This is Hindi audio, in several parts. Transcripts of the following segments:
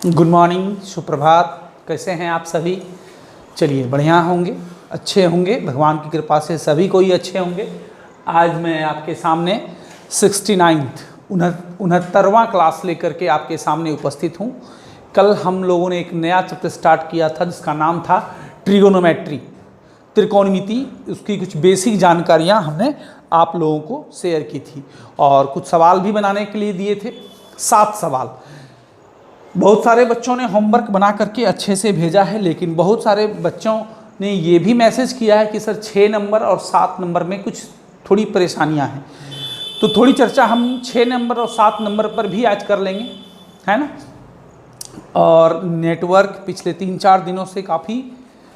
गुड मॉर्निंग, सुप्रभात। कैसे हैं आप सभी? चलिए, बढ़िया होंगे, अच्छे होंगे, भगवान की कृपा से सभी कोई अच्छे होंगे। आज मैं आपके सामने 69वां क्लास लेकर के आपके सामने उपस्थित हूँ। कल हम लोगों ने एक नया चैप्टर स्टार्ट किया था जिसका नाम था ट्रिगोनोमेट्री, त्रिकोणमिति। उसकी कुछ बेसिक जानकारियाँ हमने आप लोगों को शेयर की थी और कुछ सवाल भी बनाने के लिए दिए थे, 7 सवाल। बहुत सारे बच्चों ने होमवर्क बना करके अच्छे से भेजा है, लेकिन बहुत सारे बच्चों ने ये भी मैसेज किया है कि सर 6 नंबर और 7 नंबर में कुछ थोड़ी परेशानियां हैं। तो थोड़ी चर्चा हम 6 नंबर और 7 नंबर पर भी आज कर लेंगे, है ना। और नेटवर्क पिछले 3-4 दिनों से काफ़ी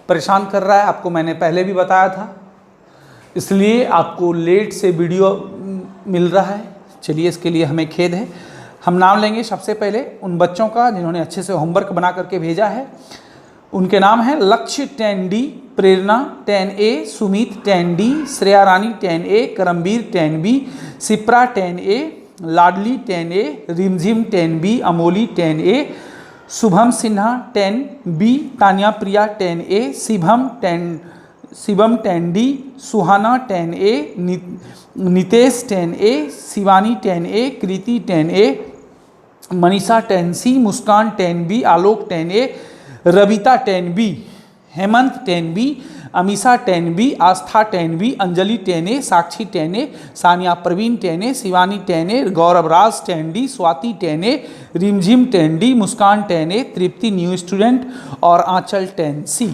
परेशान कर रहा है, आपको मैंने पहले भी बताया था, इसलिए आपको लेट से वीडियो मिल रहा है। चलिए, इसके लिए हमें खेद है। हम नाम लेंगे सबसे पहले उन बच्चों का जिन्होंने अच्छे से होमवर्क बना करके भेजा है। उनके नाम हैं लक्ष्य 10D, प्रेरणा 10A, सुमित 10D, श्रेया रानी 10A, Karambir 10B, Shipra 10A, लाडली 10A, रिमझिम 10B, Amoli 10A, Shubham Sinha 10B, Tania प्रिया 10A, शिवम 10D, सुहाना 10A, Nitesh 10A, Shivani 10A, कृति 10A, मनीषा 10C, मुस्कान 10B, आलोक 10A, Ravita 10B, Hemant 10B, Amisha 10B, आस्था 10B, अंजलि 10A, साक्षी 10A, Sania Praveen 10A, Shivani 10A, गौरव राज 10D, स्वाति 10A, रिमझिम 10D, मुस्कान 10A, तृप्ति न्यू स्टूडेंट और आंचल 10C।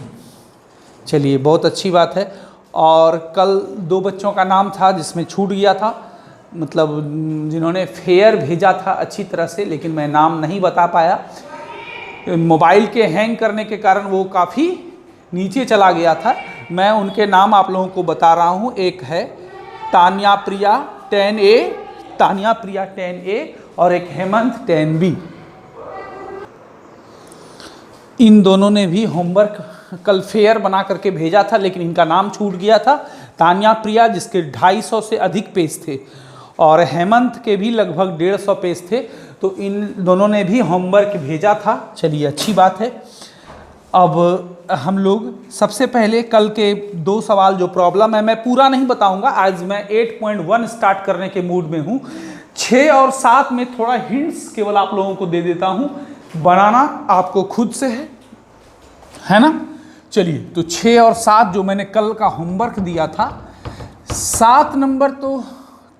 चलिए, बहुत अच्छी बात है। और कल 2 बच्चों का नाम था जिसमें छूट गया था, मतलब जिन्होंने फेयर भेजा था अच्छी तरह से, लेकिन मैं नाम नहीं बता पाया। मोबाइल के हैंग करने के कारण वो काफ़ी नीचे चला गया था। मैं उनके नाम आप लोगों को बता रहा हूँ। एक है तानिया प्रिया 10A और एक हेमंत 10B। इन दोनों ने भी होमवर्क कल फेयर बना करके भेजा था, लेकिन इनका नाम छूट गया था। तानिया प्रिया जिसके 250 से अधिक पेज थे और हेमंत के भी लगभग 150 पेज थे, तो इन दोनों ने भी होमवर्क भेजा था। चलिए, अच्छी बात है। अब हम लोग सबसे पहले कल के 2 सवाल जो प्रॉब्लम है, मैं पूरा नहीं बताऊंगा, आज मैं 8.1 स्टार्ट करने के मूड में हूँ। 6 और 7 में थोड़ा हिंट्स केवल आप लोगों को दे देता हूँ, बनाना आपको खुद से है ना। चलिए, तो 6 और 7 जो मैंने कल का होमवर्क दिया था, 7 नंबर तो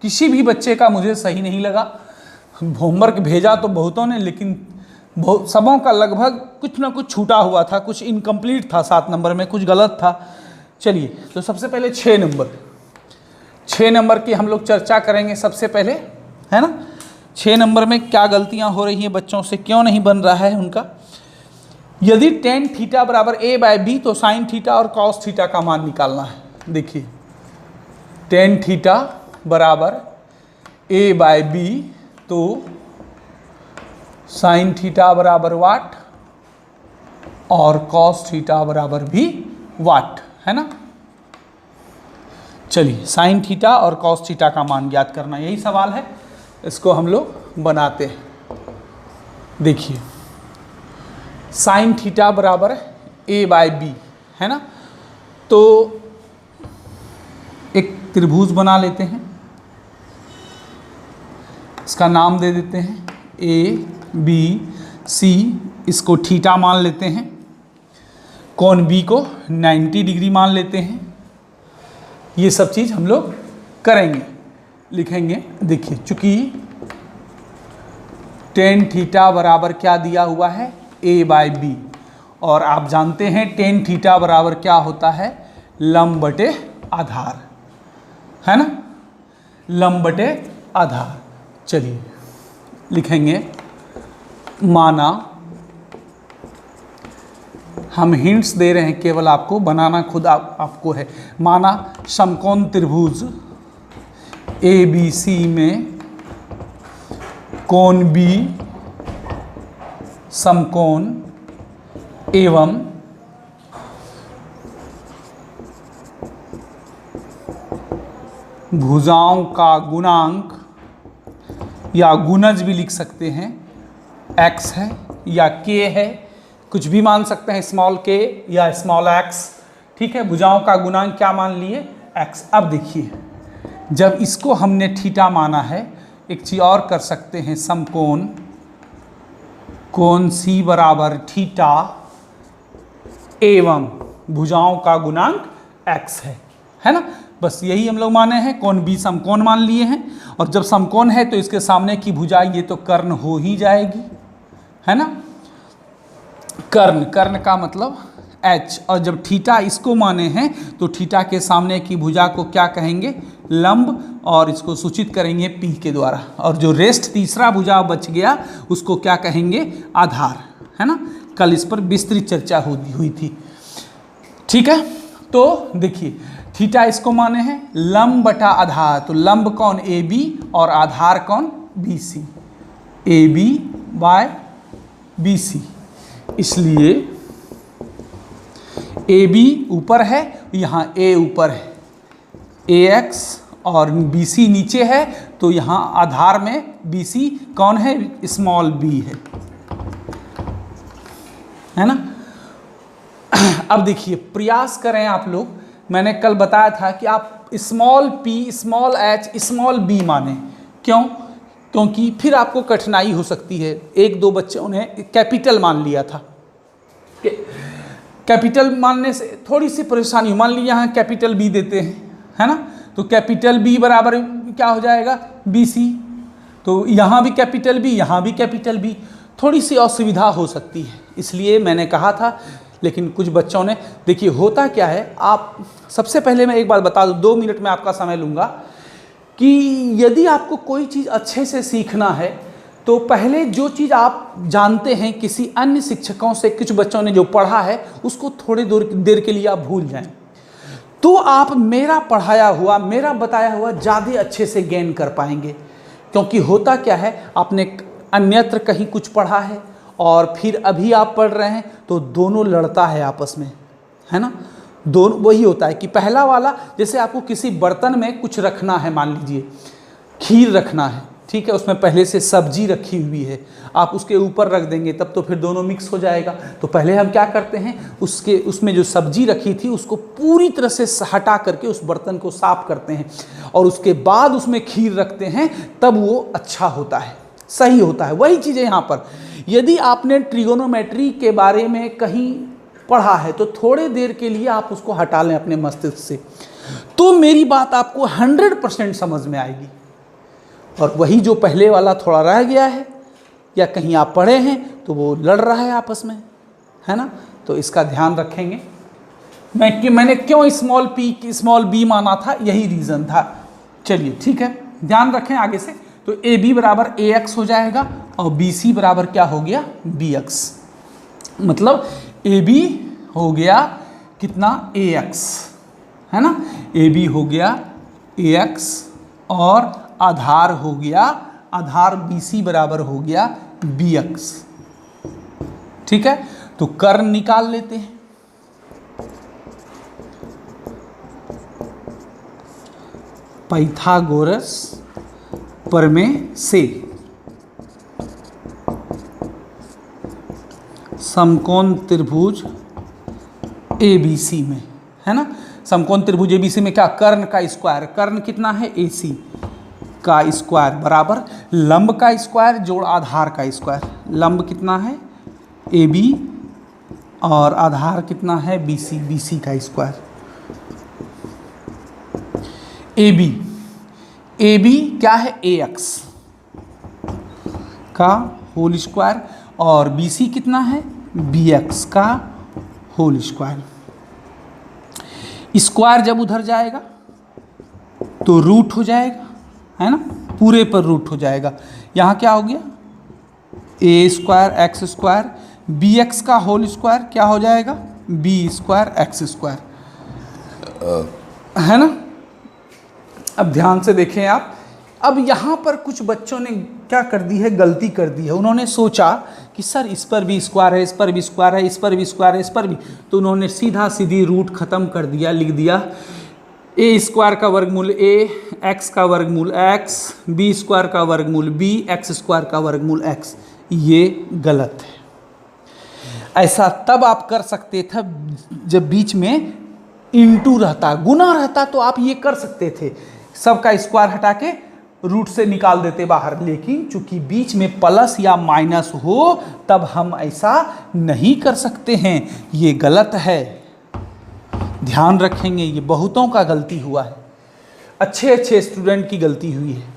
किसी भी बच्चे का मुझे सही नहीं लगा। होमवर्क भेजा तो बहुतों ने, लेकिन सबों का लगभग कुछ ना कुछ छूटा हुआ था, कुछ इनकम्प्लीट था 7 नंबर में, कुछ गलत था। चलिए, तो सबसे पहले 6 नंबर की हम लोग चर्चा करेंगे सबसे पहले, है ना। 6 नंबर में क्या गलतियां हो रही हैं बच्चों से, क्यों नहीं बन रहा है उनका। यदि tan थीटा बराबर A/B तो sin थीटा और cos थीटा का मान निकालना है। देखिए, tan थीटा बराबर A/B तो sin थीटा बराबर वाट और cos थीटा बराबर भी वाट, है ना। चलिए, sin थीटा और cos थीटा का मान ज्ञात करना, यही सवाल है। इसको हम लोग बनाते हैं। देखिए, sin थीटा बराबर A/B, है ना। तो एक त्रिभुज बना लेते हैं, इसका नाम दे देते हैं ABC, इसको थीटा मान लेते हैं, कोण B को 90 डिग्री मान लेते हैं। ये सब चीज़ हम लोग करेंगे, लिखेंगे। देखिए, चूंकि tan थीटा बराबर क्या दिया हुआ है, A/B, और आप जानते हैं tan थीटा बराबर क्या होता है, लंब बटे आधार, है ना, लंब बटे आधार। चलिए, लिखेंगे, माना, हम हिंट्स दे रहे हैं केवल, आपको बनाना खुद आपको है। माना समकोण त्रिभुज ABC में कोण B समकोण एवं भुजाओं का गुणांक या गुणज भी लिख सकते हैं, x है, या के है, कुछ भी मान सकते हैं, स्मॉल के या स्मॉल एक्स। ठीक है, भुजाओं का गुणांक क्या मान लिए, एक्स। अब देखिए, जब इसको हमने थीटा माना है, एक चीज और कर सकते हैं, समकोण कोण सी बराबर थीटा एवं भुजाओं का गुणांक एक्स है ना। बस यही हम लोग माने हैं, कोण बी समकोण मान लिए हैं। और जब समकोण है तो इसके सामने की भुजा ये तो कर्ण हो ही जाएगी, है ना। कर्ण का मतलब एच, और जब थीटा इसको माने हैं तो थीटा के सामने की भुजा को क्या कहेंगे, लंब, और इसको सूचित करेंगे पी के द्वारा। और जो रेस्ट तीसरा भुजा बच गया उसको क्या कहेंगे, आधार, है ना। कल इस पर विस्तृत चर्चा हुई थी। ठीक है, तो देखिए थीटा इसको माने हैं लंब बटा आधार, तो लंब कौन, ए बी, और आधार कौन, B C, A B by B C. इसलिए ए बी ऊपर है, यहाँ ए ऊपर है, ए एक्स और बी सी नीचे है, तो यहाँ आधार में बी सी कौन है, स्मॉल बी है ना। अब देखिए, प्रयास करें आप लोग, मैंने कल बताया था कि आप small P, small H, small B माने। क्यों, क्योंकि फिर आपको कठिनाई हो सकती है। एक दो बच्चों ने कैपिटल मान लिया था, कैपिटल मानने से थोड़ी सी परेशानी, मान लीजिए यहाँ कैपिटल बी देते हैं, है ना, तो कैपिटल बी बराबर क्या हो जाएगा, बी सी। तो यहाँ भी कैपिटल बी, यहाँ भी कैपिटल बी, थोड़ी सी असुविधा हो सकती है, इसलिए मैंने कहा था। लेकिन कुछ बच्चों ने, देखिए होता क्या है, आप सबसे पहले मैं एक बात बता दूँ, 2 मिनट में आपका समय लूँगा, कि यदि आपको कोई चीज़ अच्छे से सीखना है तो पहले जो चीज़ आप जानते हैं किसी अन्य शिक्षकों से, कुछ बच्चों ने जो पढ़ा है उसको थोड़ी देर के लिए आप भूल जाएं, तो आप मेरा पढ़ाया हुआ, मेरा बताया हुआ ज़्यादा अच्छे से गेन कर पाएंगे। क्योंकि होता क्या है, आपने अन्यत्र कहीं कुछ पढ़ा है और फिर अभी आप पढ़ रहे हैं, तो दोनों लड़ता है आपस में, है ना। दोनों वही होता है कि पहला वाला, जैसे आपको किसी बर्तन में कुछ रखना है, मान लीजिए खीर रखना है, ठीक है, उसमें पहले से सब्जी रखी हुई है, आप उसके ऊपर रख देंगे तब तो फिर दोनों मिक्स हो जाएगा। तो पहले हम क्या करते हैं, उसमें जो सब्जी रखी थी उसको पूरी तरह से हटा करके उस बर्तन को साफ करते हैं, और उसके बाद उसमें खीर रखते हैं, तब वो अच्छा होता है, सही होता है। वही चीज़ है यहाँ पर। यदि आपने ट्रिगोनोमेट्री के बारे में कहीं पढ़ा है तो थोड़े देर के लिए आप उसको हटा लें अपने मस्तिष्क से, तो मेरी बात आपको 100% समझ में आएगी। और वही जो पहले वाला थोड़ा रह गया है या कहीं आप पढ़े हैं तो वो लड़ रहा है आपस में, है ना, तो इसका ध्यान रखेंगे। मैंने क्यों स्मॉल पी स्मॉल बी माना था, यही रीज़न था। चलिए ठीक है, ध्यान रखें आगे से। तो ए बी बराबर ए एक्स हो जाएगा और बी सी बराबर क्या हो गया, बी एक्स। मतलब ए बी हो गया कितना, ए एक्स, है ना, ए बी हो गया ए एक्स और आधार हो गया, आधार बी सी बराबर हो गया बी एक्स। ठीक है, तो कर्ण निकाल लेते हैं। पाइथागोरस प्रमेय से समकोण त्रिभुज एबीसी में, है ना, समकोण त्रिभुज एबीसी में क्या, कर्ण का स्क्वायर, कर्ण कितना है, एसी का स्क्वायर बराबर लंब का स्क्वायर जोड़ आधार का स्क्वायर। लंब कितना है, ए बी, और आधार कितना है, बी सी, बी सी का square. A B, A B क्या है, ए एक्स का होल स्क्वायर, और बी सी कितना है, बी एक्स का होल स्क्वायर। स्क्वायर जब उधर जाएगा तो रूट हो जाएगा, है ना, पूरे पर रूट हो जाएगा। यहाँ क्या हो गया, A square X square, B X का होल स्क्वायर क्या हो जाएगा, बी स्क्वायर एक्स स्क्वायर, है ना। अब ध्यान से देखें आप, अब यहाँ पर कुछ बच्चों ने क्या कर दी है, गलती कर दी है। उन्होंने सोचा कि सर इस पर भी स्क्वायर है, इस पर भी स्क्वायर है, इस पर भी स्क्वायर है, इस पर भी, तो उन्होंने सीधा सीधी रूट खत्म कर दिया, लिख दिया ए स्क्वायर का वर्गमूल ए, एक्स का वर्गमूल एक्स, बी स्क्वायर का वर्गमूल बी, एक्स स्क्वायर का वर्गमूल एक्स। ये गलत है। ऐसा तब आप कर सकते थे जब बीच में इंटू रहता, गुना रहता, तो आप ये कर सकते थे, सबका स्क्वायर हटा के रूट से निकाल देते बाहर। लेकिन चूंकि बीच में प्लस या माइनस हो तब हम ऐसा नहीं कर सकते हैं, ये गलत है, ध्यान रखेंगे, ये बहुतों का गलती हुआ है, अच्छे अच्छे स्टूडेंट की गलती हुई है।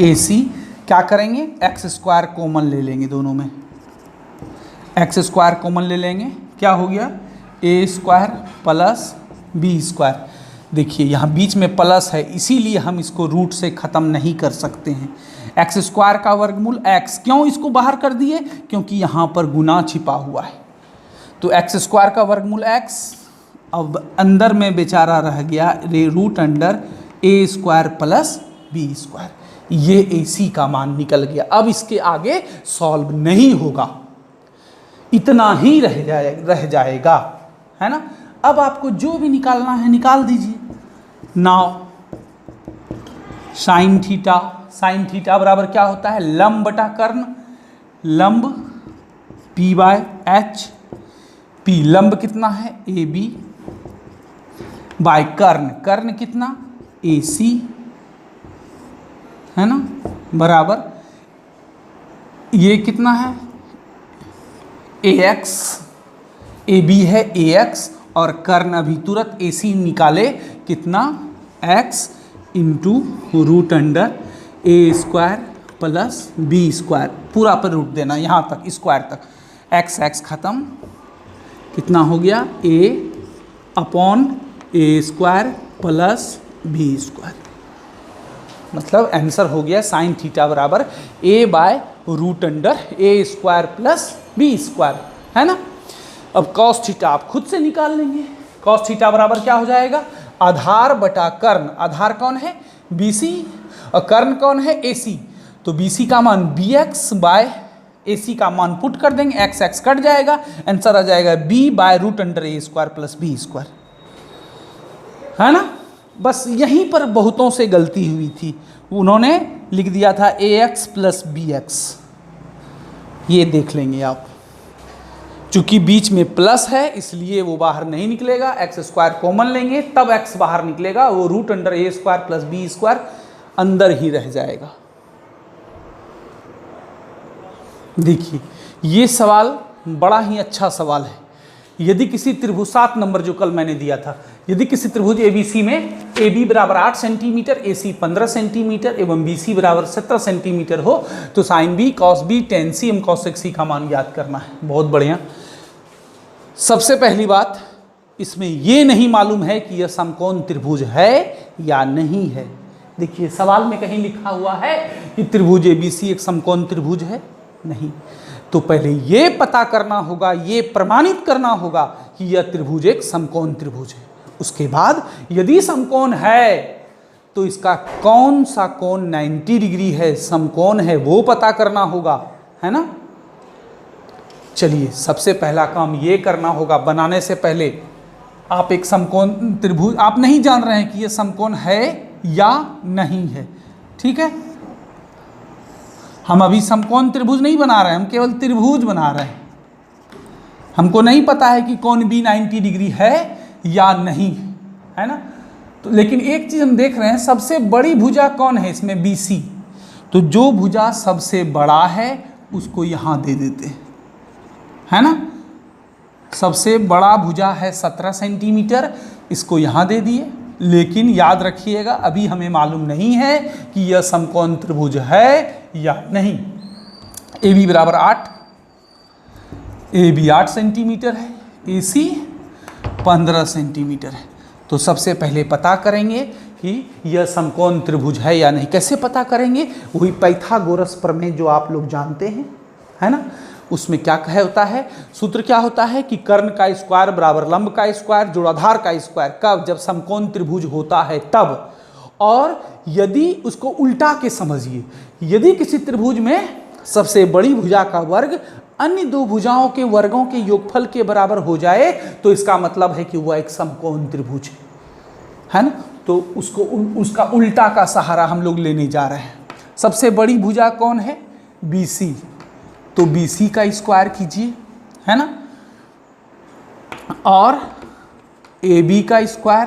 AC क्या करेंगे, एक्स स्क्वायर कॉमन ले लेंगे, दोनों में एक्स स्क्वायर कॉमन ले लेंगे, क्या हो गया A square plus B square. देखिए यहाँ बीच में प्लस है, इसीलिए हम इसको रूट से ख़त्म नहीं कर सकते हैं। एक्स स्क्वायर का वर्गमूल एक्स, क्यों इसको बाहर कर दिए, क्योंकि यहाँ पर गुना छिपा हुआ है। तो एक्स स्क्वायर का वर्गमूल एक्स, अब अंदर में बेचारा रह गया रूट अंडर ए स्क्वायर प्लस बी स्क्वायर, ये AC का मान निकल गया। अब इसके आगे सॉल्व नहीं होगा, इतना ही रह जाएगा, है ना। अब आपको जो भी निकालना है निकाल दीजिए। नाउ साइन थीटा बराबर क्या होता है, लंब बटा कर्ण, लंब P/H, P लंब कितना है AB बाय कर्ण कितना AC, है ना, बराबर ये कितना है AX, AB है AX, और कर्ण अभी तुरंत AC निकाले कितना x इंटू रूट अंडर ए स्क्वायर प्लस बी स्क्वायर, पूरा पर रूट देना यहाँ तक स्क्वायर तक, x ख़त्म, कितना हो गया a upon A square plus B square. मतलब आंसर हो गया साइन थीटा बराबर a/√अंडर A square plus B square, है ना। अब कॉस थीटा आप खुद से निकाल लेंगे। कॉस थीटा बराबर क्या हो जाएगा, आधार बटा कर्ण, आधार कौन है BC और कर्ण कौन है AC, तो BC का मान BX बाय AC का मान पुट कर देंगे, x कट जाएगा, आंसर आ जाएगा b/√अंडर ए स्क्वायर प्लस बी स्क्वायर, है ना। बस यहीं पर बहुतों से गलती हुई थी, उन्होंने लिख दिया था AX प्लस BX, ये देख लेंगे आप, चूंकि बीच में प्लस है इसलिए वो बाहर नहीं निकलेगा, एक्स स्क्वायर कॉमन लेंगे तब x बाहर निकलेगा, वो रूट अंडर ए स्क्वायर प्लस बी स्क्वायर अंदर ही रह जाएगा। देखिए ये सवाल बड़ा ही अच्छा सवाल है। यदि किसी त्रिभुज 7 नंबर जो कल मैंने दिया था, यदि किसी त्रिभुज ABC में AB बराबर 8 सेंटीमीटर, AC 15 सेंटीमीटर एवं BC बराबर 17 सेंटीमीटर हो तो sine B cos B tan C m cos C का मान याद करना है। बहुत बढ़िया। सबसे पहली बात, इसमें ये नहीं मालूम है कि यह समकोण त्रिभुज है या नहीं है। देखिए सवाल में कहीं लिखा हुआ है कि त्रिभुज ABC एक समकोण त्रिभुज है, नहीं। तो पहले ये पता करना होगा, ये प्रमाणित करना होगा कि यह त्रिभुज एक समकोण त्रिभुज है। उसके बाद यदि समकोण है तो इसका कौन सा कोण 90 डिग्री है, समकोण है, वो पता करना होगा, है ना। चलिए सबसे पहला काम ये करना होगा, बनाने से पहले आप एक समकोण त्रिभुज, आप नहीं जान रहे हैं कि यह समकोण है या नहीं है, ठीक है। हम अभी समकोण त्रिभुज नहीं बना रहे हैं, हम केवल त्रिभुज बना रहे हैं। हमको नहीं पता है कि कोण B 90 डिग्री है या नहीं, है ना। तो लेकिन एक चीज हम देख रहे हैं, सबसे बड़ी भुजा कौन है इसमें, BC। तो जो भुजा सबसे बड़ा है उसको यहाँ दे देते हैं, है ना। सबसे बड़ा भुजा है 17 सेंटीमीटर, इसको यहाँ दे दिए। लेकिन याद रखिएगा अभी हमें मालूम नहीं है कि यह समकोण त्रिभुज है या नहीं। AB बराबर 8, AB 8 सेंटीमीटर है, AC 15 सेंटीमीटर है। तो सबसे पहले पता करेंगे कि यह समकोण त्रिभुज है या नहीं। कैसे पता करेंगे, वही पाइथागोरस प्रमेय जो आप लोग जानते हैं, है ना। उसमें क्या कहा होता है, सूत्र क्या होता है कि कर्ण का स्क्वायर बराबर लंब का स्क्वायर जोड़ आधार का स्क्वायर, कब, जब समकोण त्रिभुज होता है तब। और यदि उसको उल्टा के समझिए, यदि किसी त्रिभुज में सबसे बड़ी भुजा का वर्ग अन्य दो भुजाओं के वर्गों के योगफल के बराबर हो जाए तो इसका मतलब है कि वह एक समकोण त्रिभुज है ना। तो उसका उल्टा का सहारा हम लोग लेने जा रहे हैं। सबसे बड़ी भुजा कौन है, BC, तो BC का स्क्वायर कीजिए, है ना, और AB का स्क्वायर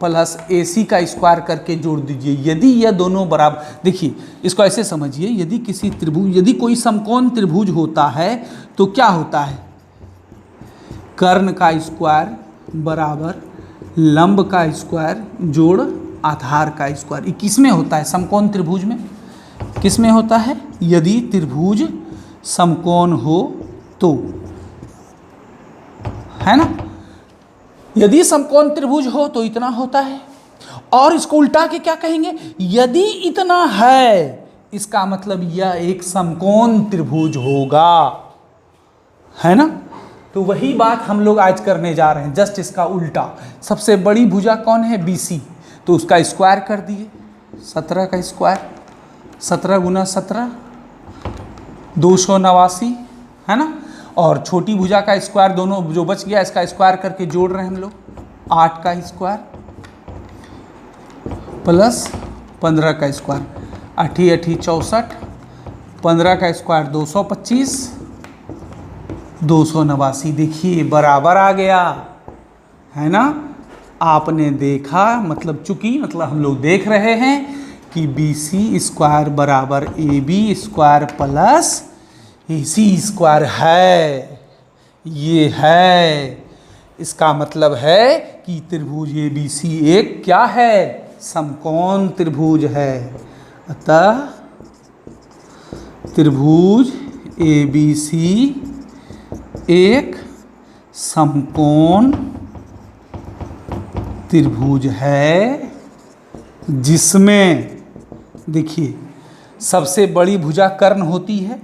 प्लस AC का स्क्वायर करके जोड़ दीजिए। यदि यह दोनों बराबर, देखिए इसको ऐसे समझिए, यदि किसी त्रिभुज, यदि कोई समकोण त्रिभुज होता है तो क्या होता है, कर्ण का स्क्वायर बराबर लंब का स्क्वायर जोड़ आधार का स्क्वायर। ये किस में होता है, समकोण त्रिभुज में। किस में होता है, यदि त्रिभुज समकोण हो तो, है ना, यदि समकोण त्रिभुज हो तो इतना होता है। और इसको उल्टा के क्या कहेंगे, यदि इतना है इसका मतलब यह एक समकोण त्रिभुज होगा, है ना। तो वही बात हम लोग आज करने जा रहे हैं, जस्ट इसका उल्टा। सबसे बड़ी भुजा कौन है, BC, तो उसका स्क्वायर कर दिए, 17 का स्क्वायर, 17 गुना 17 289, है ना। और छोटी भुजा का स्क्वायर, दोनों जो बच गया इसका स्क्वायर करके जोड़ रहे हैं हम लोग, 8 का स्क्वायर प्लस 15 का स्क्वायर, 8 8 64, 15 का स्क्वायर 225, 289। देखिए बराबर आ गया, है ना। आपने देखा, मतलब चूंकि मतलब हम लोग देख रहे हैं कि BC स्क्वायर बराबर AB square plus AC square है, ये है। इसका मतलब है कि त्रिभुज ABC एक क्या है, समकोण त्रिभुज है। अतः त्रिभुज ABC एक समकोण त्रिभुज है, जिसमें देखिए सबसे बड़ी भुजा कर्ण होती है,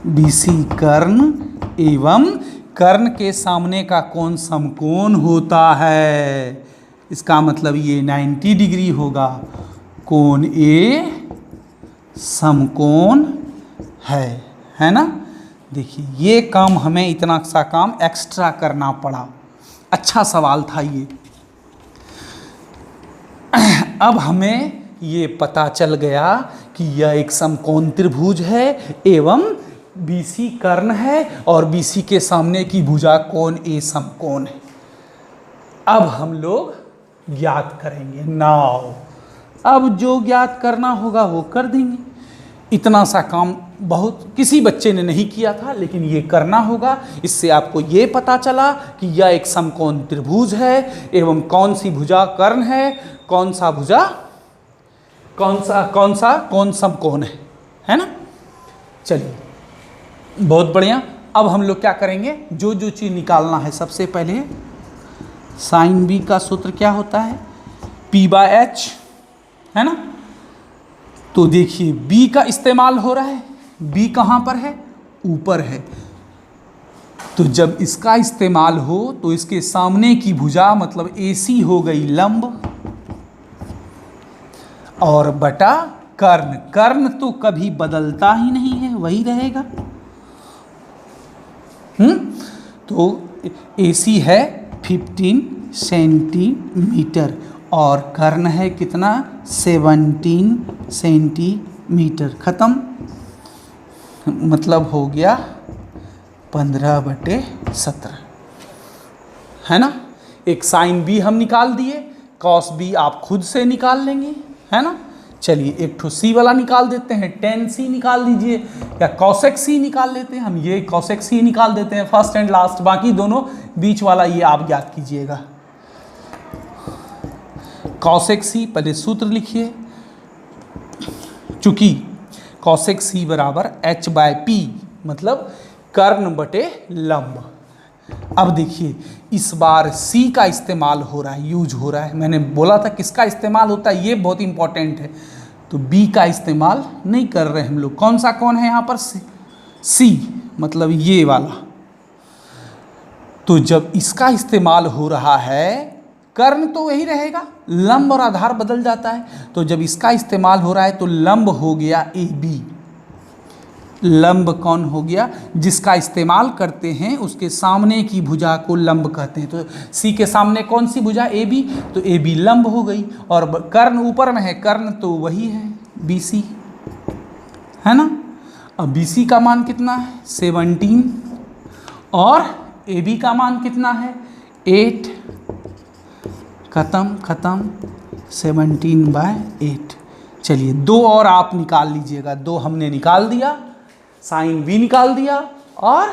BC कर्ण, एवं कर्ण के सामने का कोण समकोण होता है। इसका मतलब ये 90 डिग्री होगा, कोण A समकोण है ना। देखिए ये काम हमें इतना सा काम एक्स्ट्रा करना पड़ा, अच्छा सवाल था ये। अब हमें ये पता चल गया कि यह एक समकोण त्रिभुज है एवं BC कर्ण है और BC के सामने की भुजा कोण A समकोण है। अब हम लोग ज्ञात करेंगे नाउ। अब जो ज्ञात करना होगा वो कर देंगे। इतना सा काम बहुत किसी बच्चे ने नहीं किया था, लेकिन ये करना होगा। इससे आपको ये पता चला कि यह एक समकोण त्रिभुज है एवं कौन सी भुजा कर्ण है, कौन सा भुजा कौन सा कौन समकोण है ना। चलिए बहुत बढ़िया। अब हम लोग क्या करेंगे, जो जो चीज़ निकालना है, सबसे पहले साइन बी का सूत्र क्या होता है, P/H, है ना। तो देखिए B का इस्तेमाल हो रहा है, B कहाँ पर है, ऊपर है। तो जब इसका इस्तेमाल हो तो इसके सामने की भुजा मतलब AC हो गई लंब, और बटा कर्ण। कर्ण तो कभी बदलता ही नहीं है, वही रहेगा। तो AC है 15 सेंटीमीटर और कर्ण है कितना, 17 सेंटीमीटर। खत्म, मतलब हो गया 15/17, है ना। एक साइन B हम निकाल दिए, कॉस B आप खुद से निकाल लेंगे, है ना। चलिए एक ठो C वाला निकाल देते हैं, tan C निकाल दीजिए, या cosec C निकाल लेते हैं। हम ये cosec C निकाल देते हैं फर्स्ट एंड लास्ट, बाकी दोनों बीच वाला ये आप ज्ञात कीजिएगा। cosec C पहले सूत्र लिखिए, चूंकि cosec C बराबर H/P, मतलब कर्ण बटे लंब। अब देखिए इस बार C का इस्तेमाल हो रहा है, यूज हो रहा है। मैंने बोला था किसका इस्तेमाल होता है, ये बहुत इंपॉर्टेंट है। तो B का इस्तेमाल नहीं कर रहे हम लोग। कौन सा कौन है यहाँ पर, C, मतलब ये वाला। तो जब इसका इस्तेमाल हो रहा है, कर्ण तो वही रहेगा, लंब और आधार बदल जाता है। तो जब इसका इस्तेमाल हो रहा है तो लंब हो गया AB। लंब कौन हो गया, जिसका इस्तेमाल करते हैं उसके सामने की भुजा को लंब कहते हैं। तो C के सामने कौन सी भुजा, AB, तो AB लंब हो गई। और कर्ण ऊपर में है, कर्ण तो वही है BC, है ना। अब BC का मान कितना है 17 और AB का मान कितना है 8, खत्म 17/8। चलिए 2 और आप निकाल लीजिएगा, 2 हमने निकाल दिया, साइन B निकाल दिया और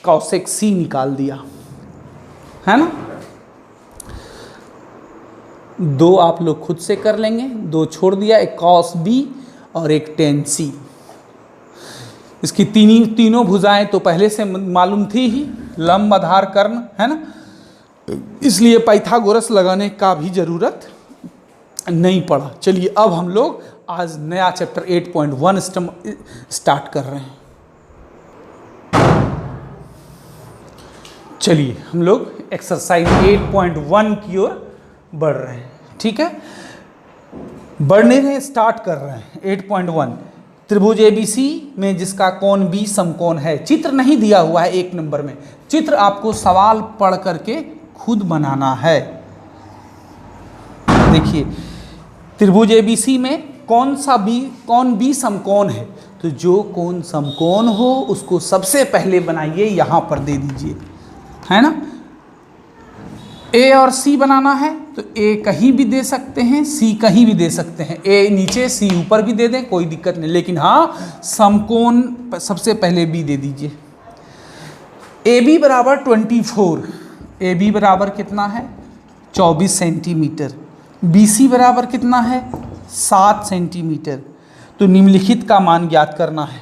कॉसेक C निकाल दिया, है ना। 2 आप लोग खुद से कर लेंगे, 2 छोड़ दिया, एक cos B और एक tan C। इसकी तीनों भुजाएं तो पहले से मालूम थी ही, लंब आधार कर्ण, है ना, इसलिए पाइथागोरस लगाने का भी जरूरत नहीं पड़ा। चलिए अब हम लोग आज नया चैप्टर 8.1 स्टार्ट कर रहे हैं। चलिए हम लोग एक्सरसाइज 8.1 की ओर बढ़ रहे हैं, ठीक है। बढ़ने में स्टार्ट कर रहे हैं 8.1। त्रिभुज ABC में जिसका कोण B समकोण है, चित्र नहीं दिया हुआ है 1 नंबर में, चित्र आपको सवाल पढ़ करके खुद बनाना है। देखिए त्रिभुज ABC में कौन B समकोण है, तो जो कोण समकोण हो उसको सबसे पहले बनाइए, यहां पर दे दीजिए, है ना। A और C बनाना है तो A कहीं भी दे सकते हैं, C कहीं भी दे सकते हैं, A नीचे C ऊपर भी दे दें, कोई दिक्कत नहीं, लेकिन हाँ समकोण सबसे पहले B दे दीजिए। AB बराबर 24, AB बराबर कितना है 24 सेंटीमीटर, BC बराबर कितना है 7 सेंटीमीटर। तो निम्नलिखित का मान ज्ञात करना है।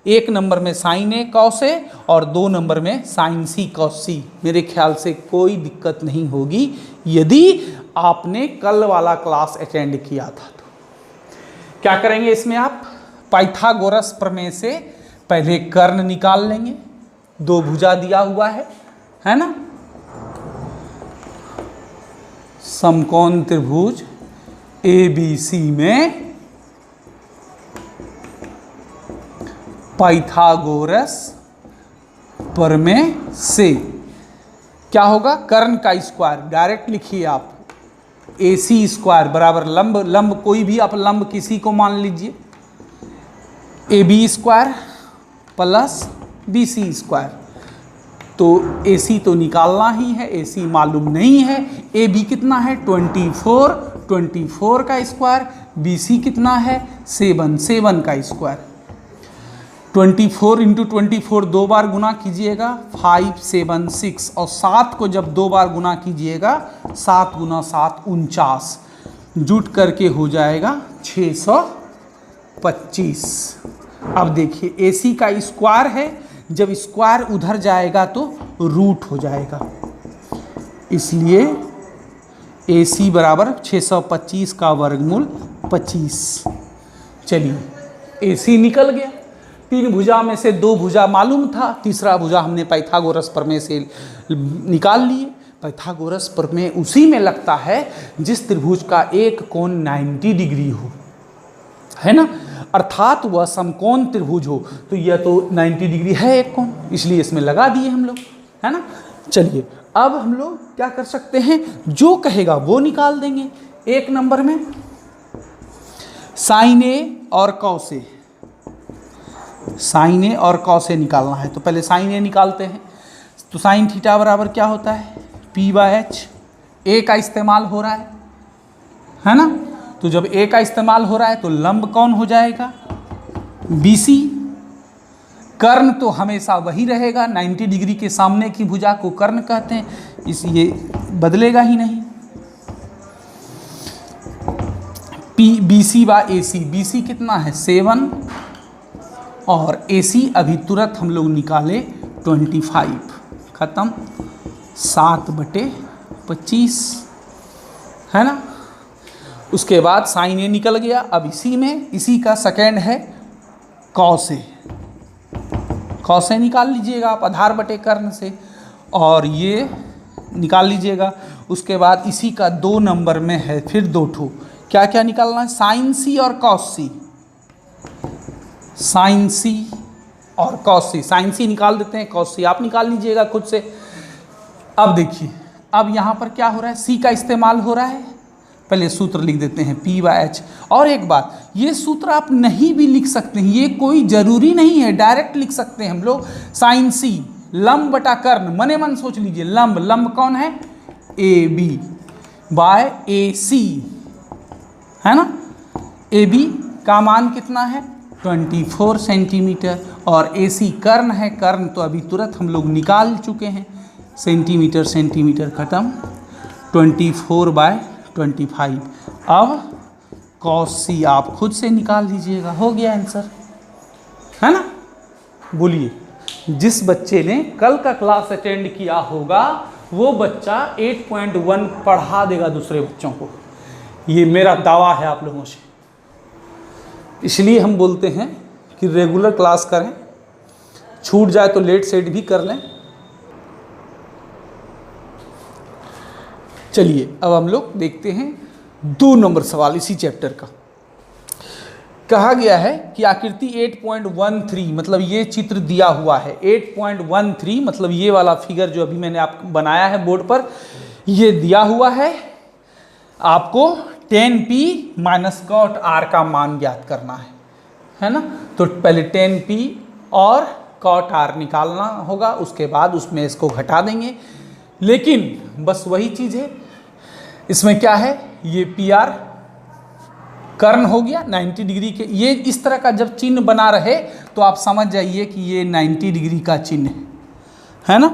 1 नंबर में साइन A कॉस A और 2 नंबर में साइन C कॉस C। मेरे ख्याल से कोई दिक्कत नहीं होगी यदि आपने कल वाला क्लास अटेंड किया था तो। क्या करेंगे इसमें, आप पाइथागोरस प्रमेय से पहले कर्ण निकाल लेंगे, 2 भुजा दिया हुआ है ना। समकोण त्रिभुज ABC में पाइथागोरस प्रमेय से क्या होगा, कर्ण का स्क्वायर डायरेक्ट लिखिए आप, AC स्क्वायर बराबर लंब कोई भी आप लंब किसी को मान लीजिए, AB square plus BC square. तो AC तो निकालना ही है, AC मालूम नहीं है, AB कितना है 24 का स्क्वायर, BC कितना है 7 का स्क्वायर। 24 इंटू 24 2 बार गुना कीजिएगा 5 7 6, और 7 को जब 2 बार गुना कीजिएगा 7 गुना 7 49, जुट करके हो जाएगा 625। अब देखिए AC का स्क्वायर है, जब स्क्वायर उधर जाएगा तो रूट हो जाएगा, इसलिए AC बराबर 625 का वर्गमूल 25। चलिए AC निकल गया, 3 भुजा में से 2 भुजा मालूम था, तीसरा भुजा हमने पाइथागोरस प्रमेय से निकाल लिए। पाइथागोरस प्रमेय उसी में लगता है जिस त्रिभुज का एक कोण 90 डिग्री हो, है ना, अर्थात वह समकोण त्रिभुज हो। तो यह तो 90 डिग्री है एक कोण, इसलिए इसमें लगा दिए हम लोग, है ना। चलिए अब हम लोग क्या कर सकते हैं, जो कहेगा वो निकाल देंगे। 1 नंबर में साइन A और कॉस A, साइन A और कॉस A निकालना है, तो पहले साइन A निकालते हैं। तो साइन थीटा बराबर क्या होता है P/H, A का इस्तेमाल हो रहा है ना। तो जब A का इस्तेमाल हो रहा है तो लंब कौन हो जाएगा BC। कर्ण तो हमेशा वही रहेगा, 90 डिग्री के सामने की भुजा को कर्ण कहते हैं, इसलिए बदलेगा ही नहीं। BC/AC, BC कितना है 7 और AC अभी तुरंत हम लोग निकाले 25, खत्म 7/25, है ना। उसके बाद साइन A निकल गया। अब इसी का सेकेंड है कॉस A, कॉस A निकाल लीजिएगा आप आधार बटे कर्ण से, और ये निकाल लीजिएगा। उसके बाद इसी का 2 नंबर में है फिर 2 ठो, क्या क्या निकालना है, साइन C और कॉस C, साइन C और कॉस C। साइन C निकाल देते हैं, कॉस C आप निकाल लीजिएगा खुद से। अब देखिए, अब यहाँ पर क्या हो रहा है, C का इस्तेमाल हो रहा है पहले सूत्र लिख देते हैं P/h। और एक बात, ये सूत्र आप नहीं भी लिख सकते हैं, ये कोई जरूरी नहीं है, डायरेक्ट लिख सकते हैं हम लोग। साइन C लंब बटा कर्ण, मने मन सोच लीजिए, लंब, लंब कौन है, AB बाय AC, है ना। AB का मान कितना है, 24 सेंटीमीटर, और AC कर्ण है, कर्ण तो अभी तुरंत हम लोग निकाल चुके हैं, सेंटीमीटर सेंटीमीटर खत्म, 24/25। अब cos C आप खुद से निकाल लीजिएगा, हो गया आंसर, है ना। बोलिए, जिस बच्चे ने कल का क्लास अटेंड किया होगा वो बच्चा 8.1 पढ़ा देगा दूसरे बच्चों को, ये मेरा दावा है आप लोगों से। इसलिए हम बोलते हैं कि रेगुलर क्लास करें, छूट जाए तो लेट सेट भी कर लें। चलिए अब हम लोग देखते हैं 2 नंबर सवाल इसी चैप्टर का। कहा गया है कि आकृति 8.13, मतलब ये चित्र दिया हुआ है 8.13, मतलब ये वाला फिगर जो अभी मैंने आपको बनाया है बोर्ड पर, ये दिया हुआ है। आपको tan P minus cot R का मान ज्ञात करना है ना। तो पहले tan P और cot R निकालना होगा, उसके बाद उसमें इसको घटा देंगे। लेकिन बस वही चीज़ है, इसमें क्या है, ये PR कर्ण हो गया 90 डिग्री के, ये इस तरह का जब चिन्ह बना रहे तो आप समझ जाइए कि ये 90 डिग्री का चिन्ह है ना।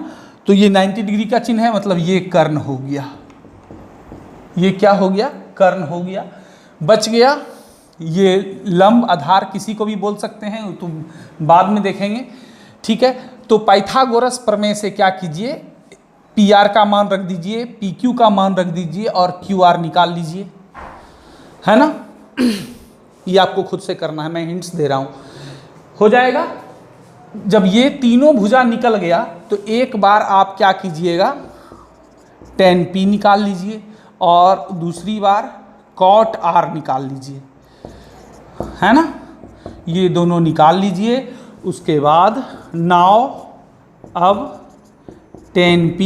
तो ये 90 डिग्री का चिन्ह है, मतलब ये कर्ण हो गया, ये क्या हो गया, कर्ण हो गया। बच गया ये लंब आधार, किसी को भी बोल सकते हैं, तो बाद में देखेंगे, ठीक है। तो पाइथागोरस प्रमेय से क्या कीजिए, PR का मान रख दीजिए, PQ का मान रख दीजिए और QR निकाल लीजिए, है ना। ये आपको खुद से करना है, मैं हिंट्स दे रहा हूँ, हो जाएगा। जब ये तीनों भुजा निकल गया तो एक बार आप क्या कीजिएगा, tan P निकाल लीजिए और दूसरी बार cot R निकाल लीजिए, है ना। ये दोनों निकाल लीजिए, उसके बाद नाउ अब tan P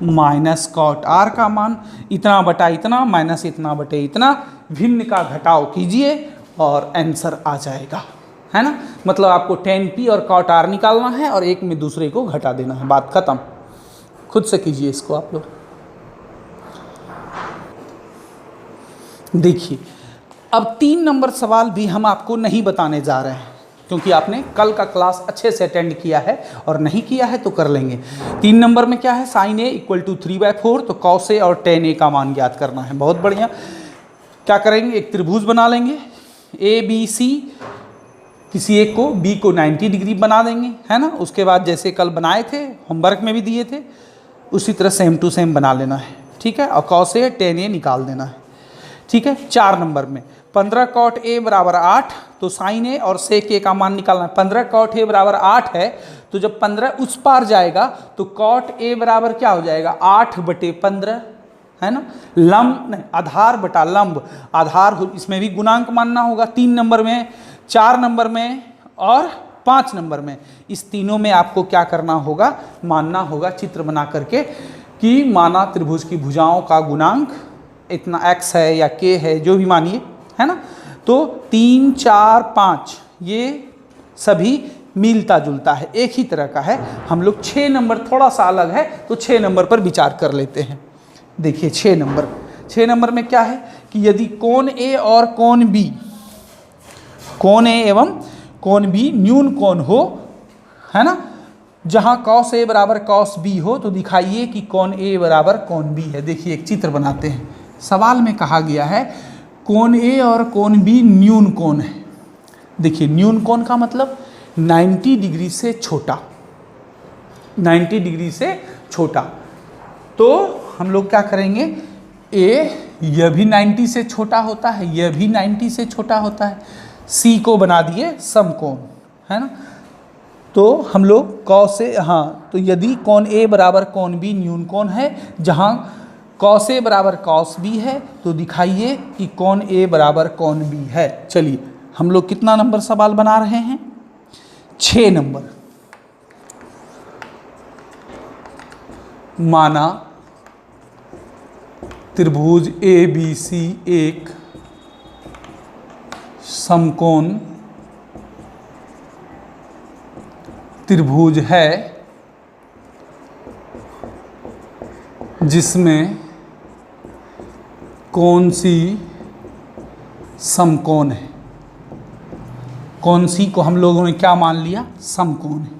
minus cot R का मान, इतना बटा इतना माइनस इतना बटे इतना, भिन्न का घटाव कीजिए और आंसर आ जाएगा, है ना। मतलब आपको tan P और cot R निकालना है और एक में दूसरे को घटा देना है, बात खत्म। खुद से कीजिए इसको आप लोग। देखिए अब 3 नंबर सवाल भी हम आपको नहीं बताने जा रहे हैं, क्योंकि आपने कल का क्लास अच्छे से अटेंड किया है, और नहीं किया है तो कर लेंगे। 3 नंबर में क्या है, sin A = 3/4, तो cos A और tan A का मान ज्ञात करना है। बहुत बढ़िया, क्या करेंगे, एक त्रिभुज बना लेंगे ABC, किसी एक को B को 90 डिग्री बना देंगे, है ना। उसके बाद जैसे कल बनाए थे, होमवर्क में भी दिए थे, उसी तरह सेम टू सेम बना लेना है, ठीक है। और cos A tan A निकाल देना है, ठीक है। 4 नंबर में 15 cot A बराबर 8, तो sin A और sec A का मान निकालना है। 15 cot A बराबर 8 है, तो जब 15 उस पार जाएगा तो cot A बराबर क्या हो जाएगा, 8/15, है ना। लंब नहीं, आधार बटा लंब, आधार इसमें भी गुणांक मानना होगा। 3 नंबर में, 4 नंबर में और 5 नंबर में, इस तीनों में आपको क्या करना होगा, मानना होगा चित्र बना करके कि माना त्रिभुज की भुजाओं का गुणांक इतना x है या k है, जो भी मानिए, है ना। तो 3, 4, 5 ये सभी मिलता जुलता है, एक ही तरह का है। हम लोग 6 नंबर थोड़ा सा अलग है, तो 6 नंबर पर विचार कर लेते हैं। देखिए 6 नंबर में क्या है कि यदि कोण A और कोण B, कोण A एवं कोण B न्यून कोण हो, है ना, जहां cos A बराबर cos B हो, तो दिखाइए कि कोण A बराबर कोण B है। देखिए एक चित्र बनाते हैं। सवाल में कहा गया है कोण A और कोण B न्यून कोण है। देखिए न्यून कोण का मतलब 90 डिग्री से छोटा, 90 डिग्री से छोटा। तो हम लोग क्या करेंगे, A यह भी 90 से छोटा होता है, यह भी 90 से छोटा होता है, C को बना दिए समकोण, है ना। तो हम लोग cos A, हाँ, तो यदि कोण A बराबर कोण B न्यून कोण है, जहाँ cos A बराबर cos B है, तो दिखाइए कि कोण A बराबर कोण B है। चलिए हम लोग कितना नंबर सवाल बना रहे हैं, 6 नंबर। माना त्रिभुज ए बी सी एक समकोण त्रिभुज है जिसमें कौन सी समकोण है। कौन सी को हम लोगों ने क्या मान लिया, समकोण है।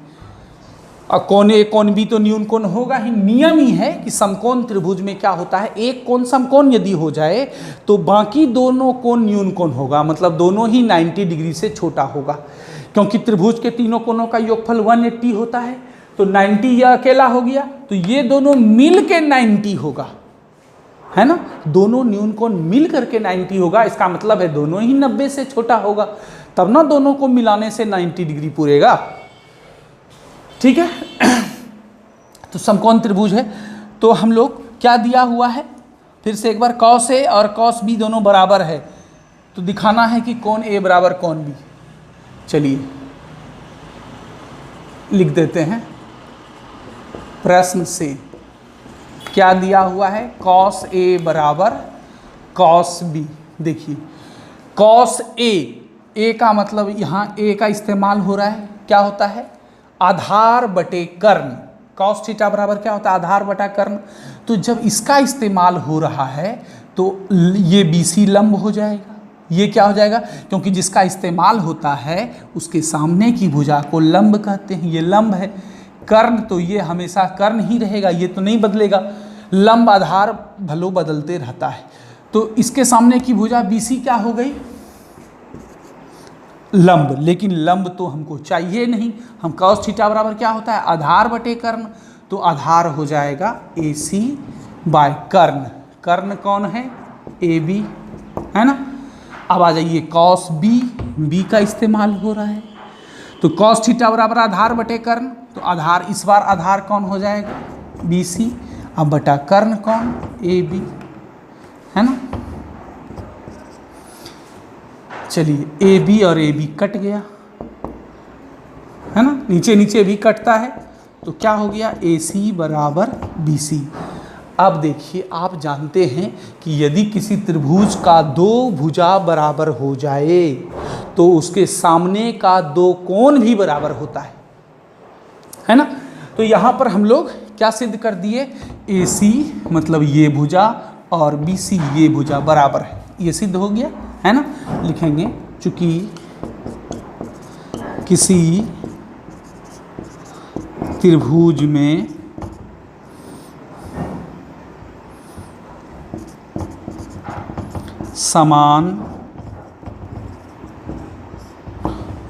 और कौन ए कौन बी तो न्यून कोण होगा ही। नियम ही है कि समकोण त्रिभुज में क्या होता है, एक कोण समकोण यदि हो जाए तो बाकी दोनों कोण न्यून कोण होगा, मतलब दोनों ही 90 डिग्री से छोटा होगा। क्योंकि त्रिभुज के तीनों कोणों का योगफल 180 होता है, तो 90 यह अकेला हो गया, तो ये दोनों मिल के 90 होगा, है ना। दोनों न्यून कोण मिल करके 90 होगा, इसका मतलब है दोनों ही 90 से छोटा होगा, तब ना दोनों को मिलाने से 90 डिग्री पूरेगा। ठीक है। तो समकोण त्रिभुज है, तो हम लोग क्या दिया हुआ है, फिर से एक बार कॉस ए और कॉस बी दोनों बराबर है, तो दिखाना है कि कोण ए बराबर कोण बी। चलिए लिख देते हैं प्रश्न से क्या दिया हुआ है, कॉस ए बराबर कॉस बी। देखिए कॉस ए का मतलब यहाँ ए का इस्तेमाल हो रहा है, क्या होता है, आधार बटे कर्ण। कॉस थीटा बराबर क्या होता है, आधार बटा कर्ण। तो जब इसका इस्तेमाल हो रहा है तो ये BC लंब हो जाएगा। ये क्या हो जाएगा, क्योंकि जिसका इस्तेमाल होता है उसके सामने की भुजा को लंब कहते हैं, ये लंब है। कर्ण तो ये हमेशा कर्ण ही रहेगा, ये तो नहीं बदलेगा। लंब आधार भलो बदलते रहता है, तो इसके सामने की भुजा BC क्या हो गई, लंब। लेकिन लंब तो हमको चाहिए नहीं, हम कॉस थीटा बराबर क्या होता है, आधार बटे कर्ण, तो आधार हो जाएगा AC बाय कर्ण। कर्ण कौन है, AB, है ना। अब आ जाइए कॉस बी का इस्तेमाल हो रहा है, तो कॉस थीटा बराबर आधार बटे कर्ण, तो आधार इस बार आधार कौन हो जाएगा, BC, अब बटा कर्ण कौन, AB, है ना। चलिए AB और AB कट गया, है ना, नीचे नीचे भी कटता है, तो क्या हो गया, AC बराबर BC। अब देखिए आप जानते हैं कि यदि किसी त्रिभुज का दो भुजा बराबर हो जाए तो उसके सामने का दो कोण भी बराबर होता है ना। तो यहाँ पर हम लोग क्या सिद्ध कर दिए, AC मतलब ये भुजा और BC ये भुजा बराबर है, ये सिद्ध हो गया, है ना। लिखेंगे चूंकि किसी त्रिभुज में समान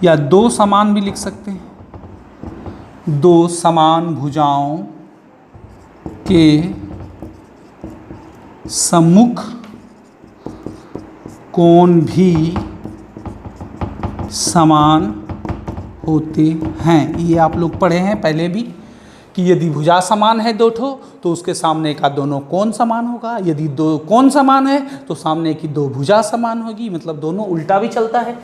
या दो समान भी लिख सकते हैं, दो समान भुजाओं के सम्मुख कोण भी समान होते हैं। ये आप लोग पढ़े हैं पहले भी कि यदि भुजा समान है दो ठो तो उसके सामने का दोनों कोण समान होगा, यदि दो कोण समान है तो सामने की दो भुजा समान होगी, मतलब दोनों उल्टा भी चलता है।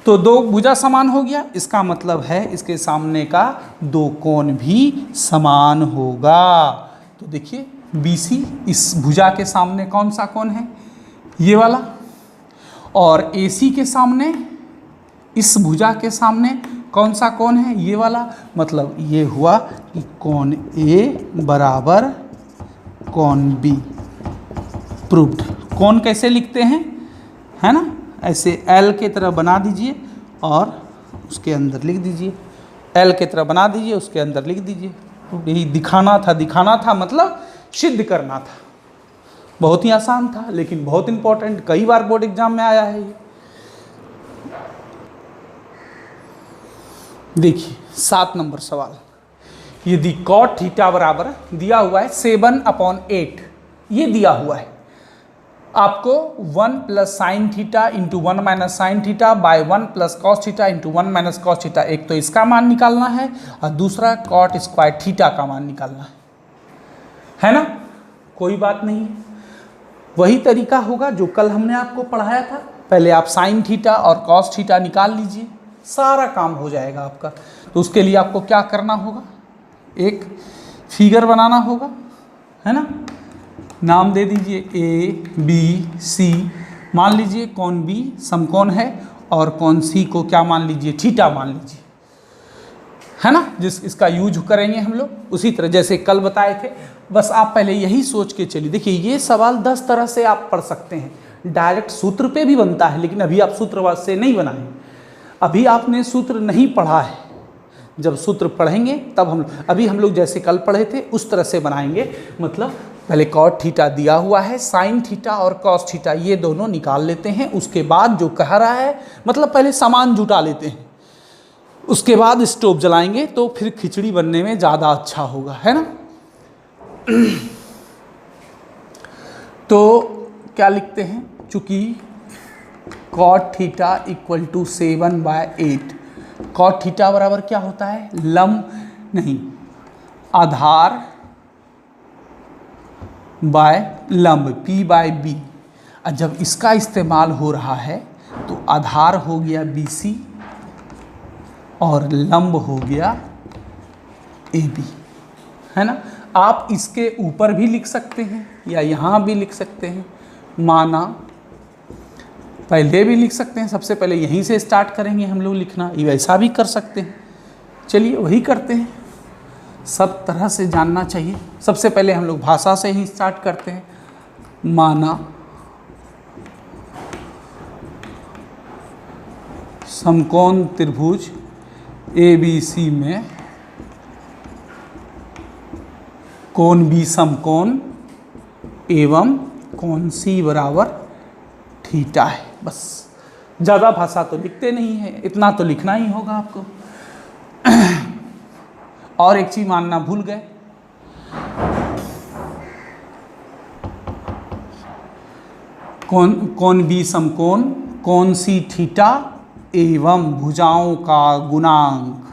तो दो भुजा समान हो गया, इसका मतलब है इसके सामने का दो कोण भी समान होगा। तो देखिए BC इस भुजा के सामने कौन सा कोण है, ये वाला, और AC के सामने इस भुजा के सामने कौन सा कोण है, ये वाला। मतलब ये हुआ कि कोण A बराबर कोण B प्रूव्ड। कोण कैसे लिखते हैं, है ना, ऐसे L के तरह बना दीजिए और उसके अंदर लिख दीजिए, L के तरह बना दीजिए उसके अंदर लिख दीजिए। यही दिखाना था मतलब सिद्ध करना था। बहुत ही आसान था लेकिन बहुत इंपॉर्टेंट, कई बार बोर्ड एग्जाम में आया है ये। देखिए 7 नंबर सवाल, यदि cot थीटा बराबर दिया हुआ है 7/8, ये दिया हुआ है आपको 1 plus sine theta into 1 minus sine theta by 1 plus cos theta into 1 minus cos theta. एक तो इसका मान निकालना है और दूसरा cot स्क्वायर थीटा का मान निकालना है ना। कोई बात नहीं, वही तरीका होगा जो कल हमने आपको पढ़ाया था। पहले आप साइन थीटा और कॉस थीटा निकाल लीजिए, सारा काम हो जाएगा आपका। तो उसके लिए आपको क्या करना होगा, एक फिगर बनाना होगा, है ना। नाम दे दीजिए ए बी सी, मान लीजिए कौन बी समकोण है और कौन सी को क्या मान लीजिए, थीटा मान लीजिए, है ना। जिस इसका यूज करेंगे हम लोग उसी तरह जैसे कल बताए थे। बस आप पहले यही सोच के चलिए। देखिए ये सवाल 10 तरह से आप पढ़ सकते हैं। डायरेक्ट सूत्र पे भी बनता है, लेकिन अभी आप सूत्र से नहीं बनाए, अभी आपने सूत्र नहीं पढ़ा है। जब सूत्र पढ़ेंगे तब अभी हम लोग जैसे कल पढ़े थे उस तरह से बनाएंगे। मतलब पहले कॉट थीटा दिया हुआ है, साइन थीटा और कॉस थीटा ये दोनों निकाल लेते हैं। उसके बाद जो कह रहा है, मतलब पहले सामान जुटा लेते हैं, उसके बाद स्टोव जलाएंगे तो फिर खिचड़ी बनने में ज़्यादा अच्छा होगा, है ना। तो क्या लिखते हैं, चूंकि cot theta equal to 7/8, cot theta बराबर क्या होता है, लंब नहीं आधार बाय लंब P/B। जब इसका इस्तेमाल हो रहा है तो आधार हो गया BC और लंब हो गया AB, है ना। आप इसके ऊपर भी लिख सकते हैं या यहाँ भी लिख सकते हैं, माना पहले भी लिख सकते हैं। सबसे पहले यहीं से स्टार्ट करेंगे हम लोग लिखना, ये वैसा भी कर सकते हैं। चलिए वही करते हैं, सब तरह से जानना चाहिए। सबसे पहले हम लोग भाषा से ही स्टार्ट करते हैं। माना समकोण त्रिभुज ABC में कोण B समकोण एवं कोण C बराबर थीटा है। बस ज़्यादा भाषा तो लिखते नहीं है, इतना तो लिखना ही होगा आपको। और एक चीज मानना भूल गए, कोण B समकोण कोण C थीटा एवं भुजाओं का गुणांक।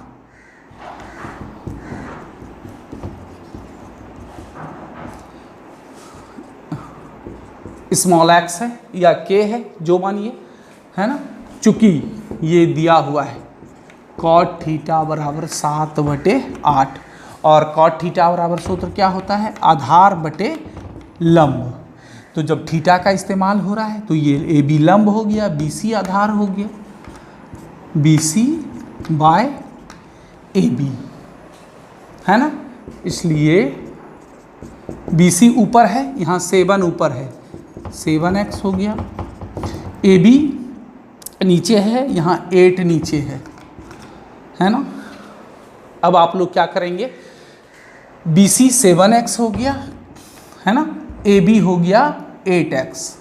स्मॉल x है या k है जो मानिए, है ना। चूंकि ये दिया हुआ है कॉट थीटा बराबर 7/8 और कॉट थीटा बराबर सूत्र क्या होता है, आधार बटे लंब। तो जब थीटा का इस्तेमाल हो रहा है तो ये AB लंब हो गया, BC आधार हो गया, BC/AB, है ना। इसलिए BC ऊपर है, यहाँ 7 ऊपर है, 7x हो गया। AB नीचे है, यहाँ 8 नीचे है ना। अब आप लोग क्या करेंगे, BC 7x हो गया, है ना, AB हो गया 8x।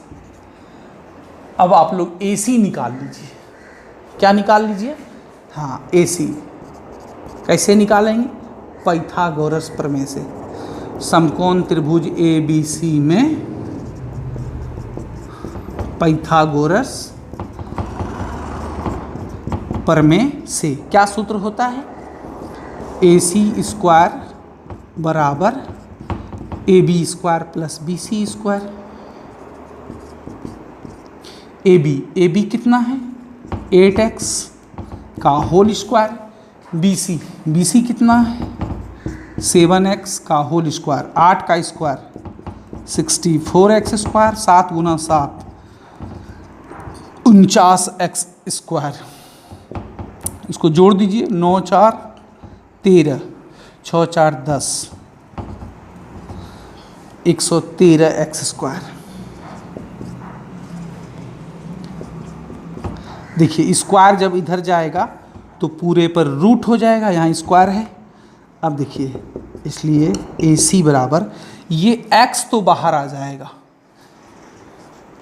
अब आप लोग AC निकाल लीजिए। क्या निकाल लीजिए, हाँ AC। कैसे निकालेंगे, पाइथागोरस प्रमेय से। समकोण त्रिभुज ABC में पाइथागोरस प्रमेय से क्या सूत्र होता है, AC² बराबर AB² प्लस BC²। AB कितना है, 8x का होल स्क्वायर। BC कितना है, 7x का होल स्क्वायर, 8 का square 64x square, 7 × 7 49x square. इसको जोड़ दीजिए, 9 × 4 = 13, 6 × 4 = 10, 113x स्क्वायर। देखिए स्क्वायर जब इधर जाएगा तो पूरे पर रूट हो जाएगा, यहाँ स्क्वायर है। अब देखिए इसलिए AC बराबर, ये x तो बाहर आ जाएगा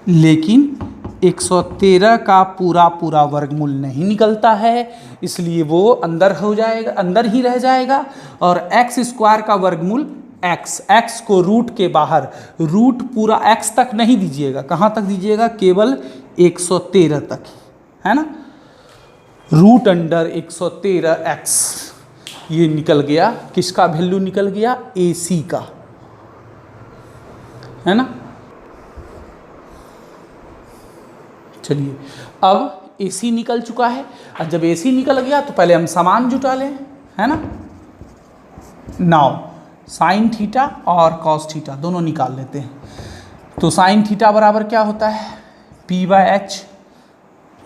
लेकिन 113 का पूरा वर्गमूल नहीं निकलता है, इसलिए वो अंदर हो जाएगा, अंदर ही रह जाएगा। और x² का वर्गमूल x को रूट के बाहर, रूट पूरा x तक नहीं दीजिएगा, कहाँ तक दीजिएगा, केवल 113 तक, है ना। रूट अंडर 113x ये निकल गया, किसका वैल्यू निकल गया, AC का, है ना। चलिए अब AC निकल चुका है। और जब AC निकल गया तो पहले हम सामान जुटा लें, है ना। नाउ साइन थीटा और कॉस थीटा दोनों निकाल लेते हैं। तो साइन थीटा बराबर क्या होता है, P/h,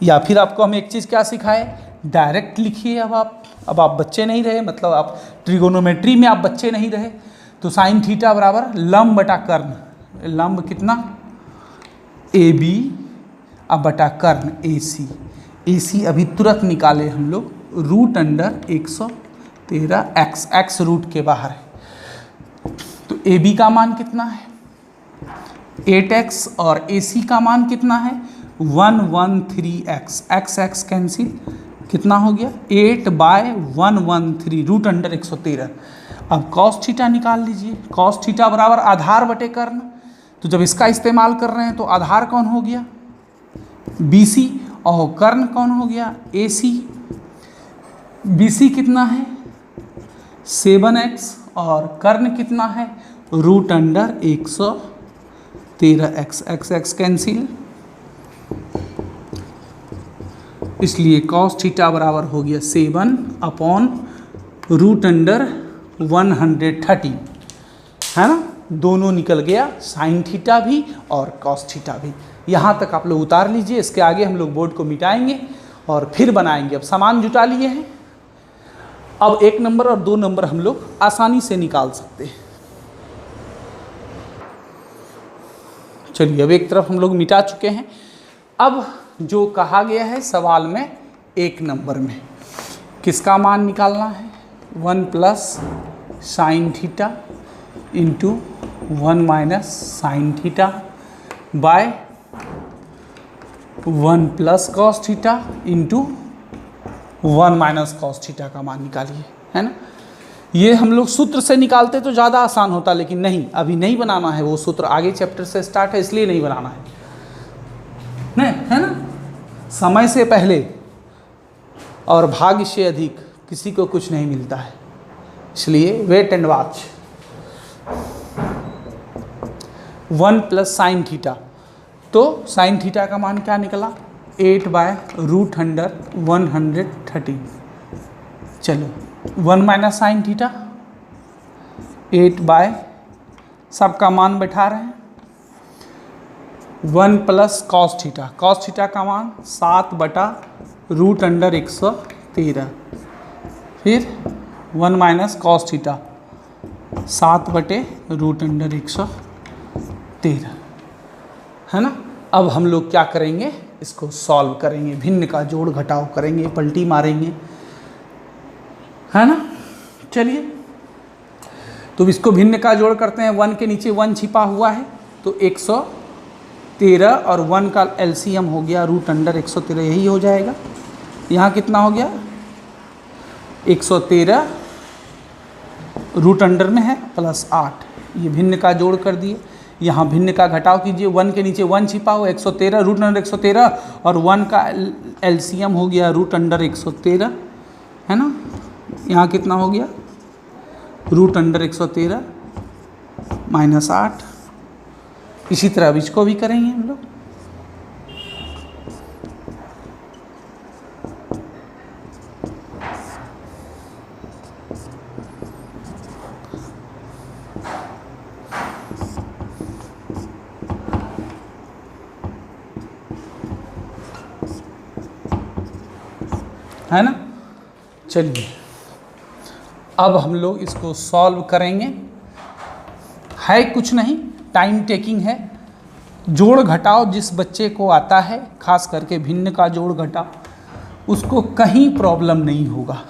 या फिर आपको हम एक चीज़ क्या सिखाए, डायरेक्ट लिखिए। अब आप बच्चे नहीं रहे, मतलब आप ट्रिगोनोमेट्री में आप बच्चे नहीं रहे। तो साइन थीटा बराबर लंब बटा कर्ण, लंब कितना AB अब बटा कर्ण AC। AC अभी तुरंत निकाले हम लोग, √113 x रूट के बाहर है। तो AB का मान कितना है 8x और AC का मान कितना है 113x, x कैंसिल, कितना हो गया 8/113 √113। अब कॉस थीटा निकाल लीजिए, कॉस थीटा बराबर आधार बटे कर्ण। तो जब इसका इस्तेमाल कर रहे हैं तो आधार कौन हो गया BC और कर्ण कौन हो गया AC। BC कितना है 7x और कर्ण कितना है √113x, x कैंसिल, इसलिए कॉस थीटा बराबर हो गया 7/√130, है ना। दोनों निकल गया, साइन थीटा भी और कॉस थीटा भी। यहाँ तक आप लोग उतार लीजिए, इसके आगे हम लोग बोर्ड को मिटाएंगे और फिर बनाएंगे। अब सामान जुटा लिए हैं, अब 1 नंबर और 2 नंबर हम लोग आसानी से निकाल सकते हैं। चलिए, अब एक तरफ हम लोग मिटा चुके हैं। अब जो कहा गया है सवाल में 1 नंबर में, किसका मान निकालना है 1 plus sine theta into 1 minus sine theta by 1 plus cos theta into 1 minus cos theta का मान निकालिए, है ना। ये हम लोग सूत्र से निकालते तो ज़्यादा आसान होता, लेकिन नहीं, अभी नहीं बनाना है। वो सूत्र आगे चैप्टर से स्टार्ट है, इसलिए नहीं बनाना है, नहीं, है ना। समय से पहले और भाग्य से अधिक किसी को कुछ नहीं मिलता है, इसलिए wait and watch. 1 plus sine theta, तो साइन थीटा का मान क्या निकला 8/√130। चलो 1 माइनस साइन थीटा 8 सबका मान बैठा रहे हैं 1 plus cos theta, cos theta का मान 7/√113, फिर 1 माइनस कॉस थीटा 7/√113, है ना। अब हम लोग क्या करेंगे, इसको सॉल्व करेंगे, भिन्न का जोड़ घटाव करेंगे, पलटी मारेंगे, है ना। चलिए, तो इसको भिन्न का जोड़ करते हैं। 1 के नीचे 1 छिपा हुआ है, तो 113 और 1 का LCM हो गया √113, यही हो जाएगा। यहाँ कितना हो गया 113 √अंडर में है प्लस 8, ये भिन्न का जोड़ कर दिए। यहाँ भिन्न का घटाव कीजिए, 1 के नीचे 1 छिपा हुआ 113 √113 और 1 का LCM हो गया √113, है ना। यहाँ कितना हो गया √113 माइनस 8। इसी तरह अब इसको भी करेंगे हम लोग। है ना। चलिए, अब हम लोग इसको सॉल्व करेंगे। है कुछ नहीं, टाइम टेकिंग है। जोड़ घटाव जिस बच्चे को आता है, खास करके भिन्न का जोड़ घटाव, उसको कहीं प्रॉब्लम नहीं होगा।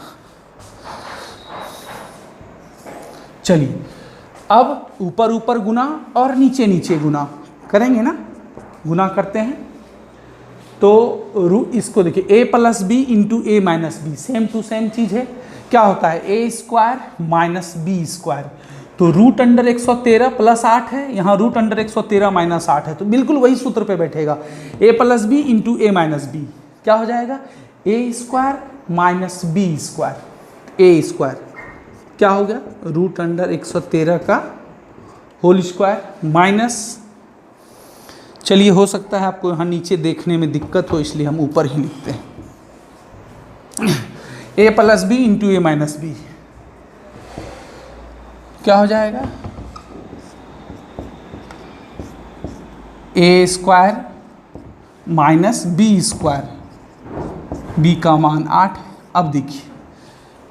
चलिए, अब ऊपर ऊपर गुना और नीचे नीचे गुना करेंगे ना। गुना करते हैं तो इसको देखिए a plus B into A minus B, same to same चीज़ है। क्या होता है a square minus B square, तो √113 प्लस 8 है, यहाँ √113 माइनस 8 है, तो बिल्कुल वही सूत्र पे बैठेगा। a plus B into A minus B क्या हो जाएगा a square minus B square, a square क्या हो गया √113 का होल स्क्वायर माइनस, चलिए हो सकता है आपको यहाँ नीचे देखने में दिक्कत हो, इसलिए हम ऊपर ही लिखते हैं a plus B into A minus B, क्या हो जाएगा, A square minus B square, B का मान 8। अब देखिए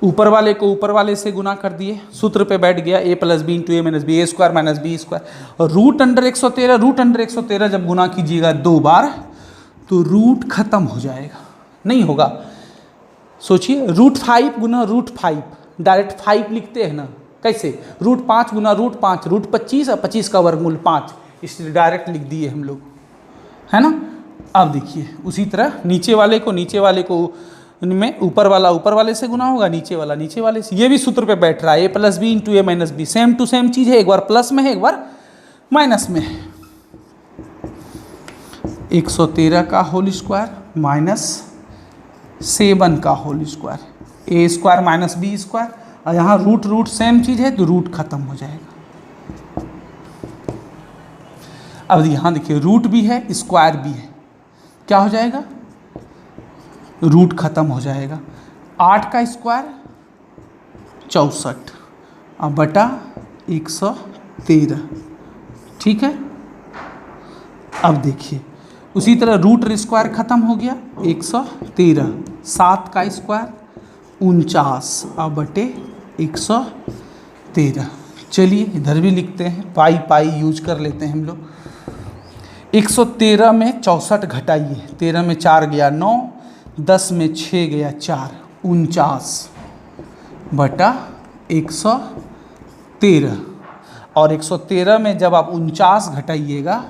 ऊपर वाले को ऊपर वाले से गुना कर दिए, सूत्र पे बैठ गया a plus B into A minus B, A square minus B square, और रूट अंडर 113, रूट अंडर 113 जब गुना कीजिएगा 2 बार तो रूट खत्म हो जाएगा, नहीं होगा। सोचिए √5 गुना √5, डायरेक्ट 5 लिखते हैं ना, कैसे, √5 गुना √5, √25 और 25 का वर्गमूल 5, इसलिए डायरेक्ट लिख दिए हम लोग, है ना। अब देखिए उसी तरह नीचे वाले को में ऊपर वाले से गुना होगा, नीचे वाले से, ये भी सूत्र पे बैठ रहा है, a plus B into A minus B, same to same चीज़ है, एक बार प्लस में है एक बार माइनस में है। 113 का होल स्क्वायर माइनस 7 का होल स्क्वायर, ए स्क्वायर माइनस बी स्क्वायर, और यहाँ रूट सेम चीज़ है तो रूट खत्म हो जाएगा। अब यहाँ देखिए रूट भी है स्क्वायर भी है, क्या हो जाएगा, रूट खत्म हो जाएगा। 8 का स्क्वायर 64 और बटा 113, ठीक है। अब देखिए उसी तरह रूट स्क्वायर खत्म हो गया, 113, 7 का स्क्वायर 49 और बटे 113। चलिए इधर भी लिखते हैं, पाई यूज कर लेते हैं हम लोग। 113 में 64 घटाइए, 13 में 4 गया 9, 10 में 6 गया 4, 49 बटा 113, और 113 में जब आप 49 घटाइएगा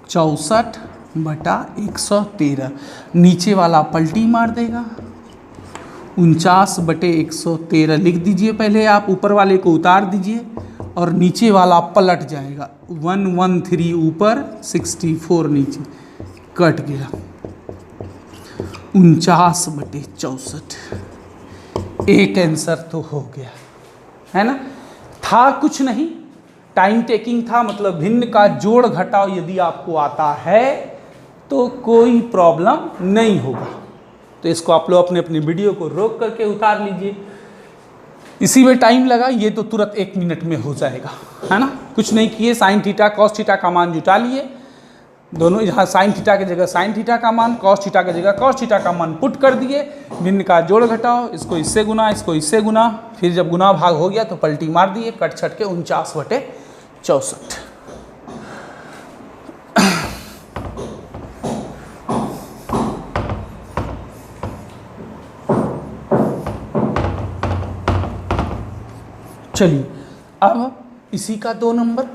64 बटा 113, नीचे वाला पलटी मार देगा, 49 बटे 113 लिख दीजिए पहले आप, ऊपर वाले को उतार दीजिए और नीचे वाला पलट जाएगा, 113 ऊपर 64 नीचे, कट गया 49 बटे 64, एक आंसर तो हो गया, है ना। था कुछ नहीं, टाइम टेकिंग था, मतलब भिन्न का जोड़ घटाव यदि आपको आता है तो कोई प्रॉब्लम नहीं होगा। तो इसको आप लोग अपने अपने वीडियो को रोक करके उतार लीजिए, इसी में टाइम लगा, ये तो तुरंत 1 मिनट में हो जाएगा, है ना। कुछ नहीं किए, साइन थीटा कॉस थीटा का मान जुटा लिए, दोनों यहाँ साइन थीटा की जगह साइन थीटा का मान, कॉस थीटा की जगह कॉस थीटा का मान पुट कर दिए, भिन्न का जोड़ घटाओ, इसको इससे गुना, इसको इससे गुना, फिर जब गुना भाग हो गया तो पलटी मार दिए, कट छट के 49 बटे 64। चलिए अब इसी का 2 number,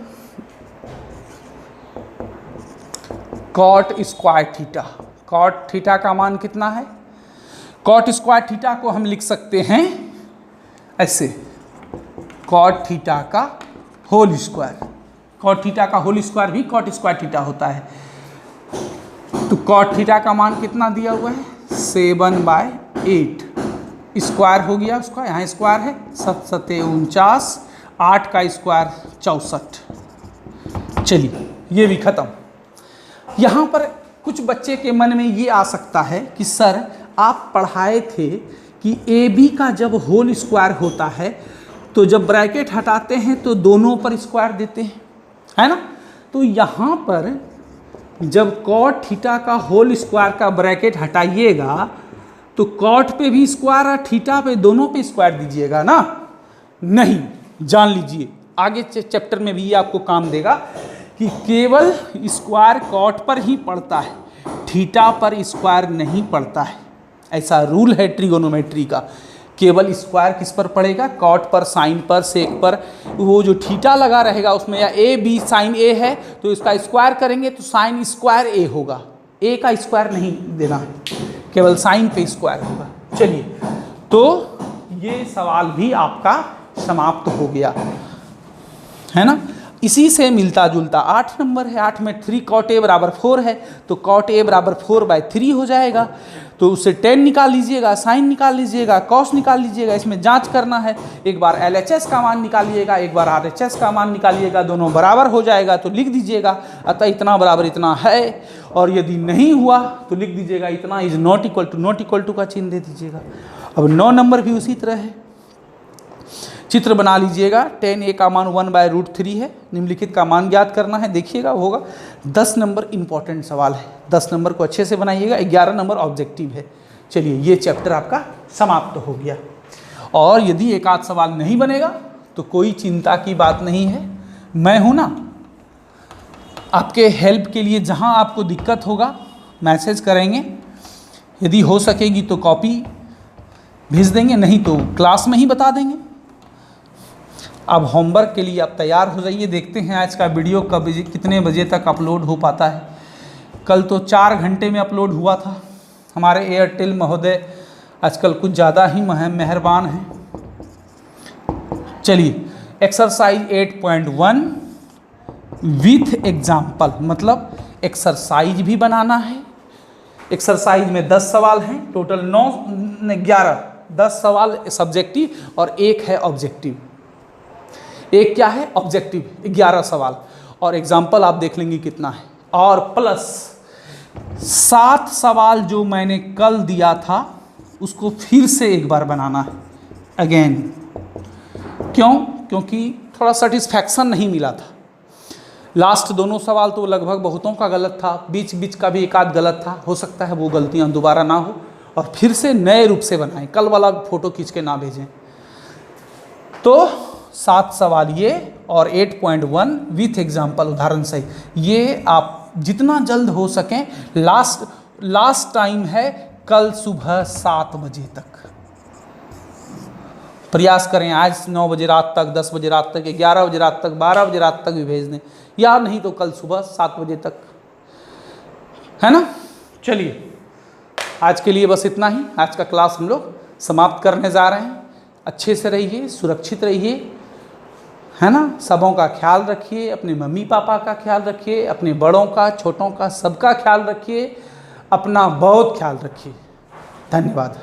cot square theta, cot theta का मान कितना है, कॉट स्क्वायर थीटा को हम लिख सकते हैं ऐसे, कॉट थीटा का होल स्क्वायर, कॉट थीटा का होल स्क्वायर भी कॉट स्क्वायर थीटा होता है। तो कॉट थीटा का मान कितना दिया हुआ है, 7/8, स्क्वायर हो गया उसका, यहाँ स्क्वायर है, 7 7 49, 8 का स्क्वायर 64। चलिए ये भी खत्म। यहाँ पर कुछ बच्चे के मन में ये आ सकता है कि सर आप पढ़ाए थे कि ए बी का जब होल स्क्वायर होता है तो जब ब्रैकेट हटाते हैं तो दोनों पर स्क्वायर देते हैं, है ना। तो यहाँ पर जब कॉट थीटा का होल स्क्वायर का ब्रैकेट हटाइएगा तो कॉट पे भी स्क्वायर और थीटा पे दोनों पे स्क्वायर दीजिएगा ना, नहीं, जान लीजिए आगे चैप्टर में भी ये आपको काम देगा कि केवल स्क्वायर कॉट पर ही पड़ता है, थीटा पर स्क्वायर नहीं पड़ता है। ऐसा रूल है ट्रिगोनोमेट्री का, केवल स्क्वायर किस पर पड़ेगा, कॉट पर, साइन पर, सेक पर। वो जो थीटा लगा रहेगा उसमें, या ए बी साइन ए है तो इसका स्क्वायर करेंगे तो साइन स्क्वायर ए होगा, ए का स्क्वायर नहीं देना है, केवल साइन पे स्क्वायर होगा। चलिए तो ये सवाल भी आपका समाप्त हो गया, है ना। इसी से मिलता जुलता 8 नंबर है, 8 में 3 cot a बराबर 4 है तो cot a बराबर 4/3 हो जाएगा। तो उससे tan निकाल लीजिएगा, साइन निकाल लीजिएगा, कॉस निकाल लीजिएगा, इसमें जांच करना है, एक बार LHS का मान निकालिएगा, एक बार RHS का मान निकालिएगा, दोनों बराबर हो जाएगा तो लिख दीजिएगा अतः इतना बराबर इतना है, और यदि नहीं हुआ तो लिख दीजिएगा इतना इज नॉट इक्वल टू का चिन्ह दे दीजिएगा। अब 9 नंबर भी उसी तरह है, चित्र बना लीजिएगा। tan a का मान 1/√3 है, निम्नलिखित का मान ज्ञात करना है। देखिएगा होगा 10 नंबर इंपॉर्टेंट सवाल है, 10 नंबर को अच्छे से बनाइएगा, 11 नंबर ऑब्जेक्टिव है। चलिए ये चैप्टर आपका समाप्त हो गया। और यदि एक आध सवाल नहीं बनेगा तो कोई चिंता की बात नहीं है, मैं हूँ ना आपके हेल्प के लिए। जहाँ आपको दिक्कत होगा मैसेज करेंगे, यदि हो सकेगी तो कॉपी भेज देंगे, नहीं तो क्लास में ही बता देंगे। अब होमवर्क के लिए आप तैयार हो जाइए। देखते हैं आज का वीडियो कब कितने बजे तक अपलोड हो पाता है। कल तो 4 घंटे में अपलोड हुआ था। हमारे एयरटेल महोदय आजकल कुछ ज़्यादा ही मेहरबान हैं। चलिए एक्सरसाइज 8.1 विथ एग्जाम्पल, मतलब एक्सरसाइज भी बनाना है। एक्सरसाइज में 10 सवाल हैं, टोटल 11 10 सवाल सब्जेक्टिव और एक है ऑब्जेक्टिव। एक क्या है ऑब्जेक्टिव, 11 सवाल, और एग्जाम्पल आप देख लेंगे कितना है। और प्लस 7 सवाल जो मैंने कल दिया था उसको फिर से एक बार बनाना है अगेन। क्यों? क्योंकि थोड़ा सेटिस्फैक्शन नहीं मिला था। लास्ट दोनों सवाल तो लगभग बहुतों का गलत था, बीच बीच का भी एक आध गलत था। हो सकता है वो गलतियां दोबारा ना हो और फिर से नए रूप से बनाएं, कल वाला फ़ोटो खींच के ना भेजें। तो 7 सवाल ये और 8.1 विथ एग्जाम्पल, उदाहरण सही। ये आप जितना जल्द हो सकें, लास्ट टाइम है कल सुबह 7 बजे तक। प्रयास करें आज 9 बजे रात तक, 10 बजे रात तक, 11 बजे रात तक, 12 बजे रात तक भी भेज दें, या नहीं तो कल सुबह 7 बजे तक, है ना। चलिए आज के लिए बस इतना ही। आज का क्लास हम लोग समाप्त करने जा रहे हैं। अच्छे से रहिए, सुरक्षित रहिए, है ना। सबों का ख्याल रखिए, अपने मम्मी पापा का ख्याल रखिए, अपने बड़ों का, छोटों का, सबका ख्याल रखिए, अपना बहुत ख्याल रखिए। धन्यवाद।